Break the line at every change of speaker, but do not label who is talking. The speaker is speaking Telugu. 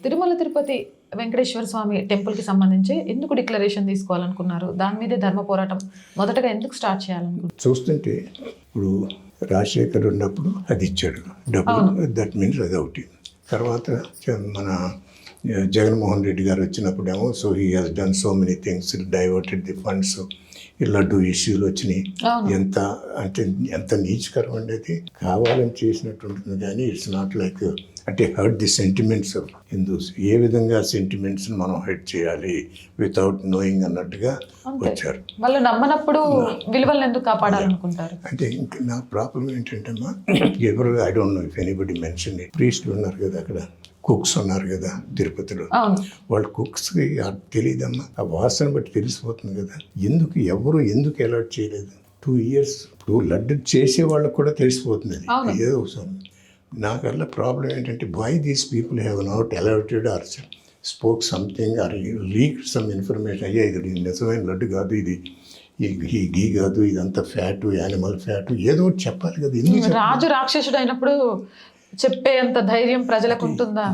తిరుమల తిరుపతి వెంకటేశ్వర స్వామి టెంపుల్కి సంబంధించి ఎందుకు డిక్లరేషన్ తీసుకోవాలనుకున్నారు? దాని మీదే ధర్మ పోరాటం మొదటగా ఎందుకు స్టార్ట్ చేయాలనుకున్నారు?
చూస్తుంటే ఇప్పుడు రాజశేఖర్ ఉన్నప్పుడు అది ఇచ్చాడు డబ్బులు, దట్ మీన్స్ అది ఒకటి. తర్వాత మన జగన్మోహన్ రెడ్డి గారు వచ్చినప్పుడేమో so he has done so many things, diverted the funds, ఈ లడ్డు ఇష్యూలు వచ్చినాయి. ఎంత నీచకరం ఉండేది, కావాలని చేసినట్టు ఉంటుంది కానీ ఇట్స్ నాట్ లైక్ అంటే hurt the sentiments of Hindus. ఏ విధంగా సెంటిమెంట్స్ని మనం హర్ట్ చేయాలి వితౌట్ నోయింగ్ అన్నట్టుగా వచ్చారు.
వాళ్ళు నమ్మనప్పుడు విలువలను ఎందుకు కాపాడాలనుకుంటారు?
అంటే ఇంకా నా ప్రాబ్లం ఏంటంటే అమ్మా, ఎవరు I don't know if anybody mention it, ప్రీస్టులు ఉన్నారు కదా అక్కడ, కుక్స్ ఉన్నారు కదా తిరుపతిలో, వాళ్ళ కుక్స్కి తెలియదమ్మా, ఆ వాసన బట్టి తెలిసిపోతుంది కదా. ఎవరు ఎందుకు అలర్ట్ చేయలేదు? 2 years ఇప్పుడు లడ్డు చేసే వాళ్ళకు కూడా తెలిసిపోతుంది అది ఏదో. నాకల్లా ప్రాబ్లం ఏంటంటే why these people have not alerted or spoke something or leak some information. అయ్యా ఇది నిజమైన లడ్డు కాదు, ఇది ఈ గీ కాదు, ఇదంతా ఫ్యాట్, యానిమల్ ఫ్యాట్, ఏదో ఒకటి చెప్పాలి కదా.
రాజు రాక్షసుడు అయినప్పుడు చెప్పే అంత ధైర్యం ప్రజలకు ఉంటుందా?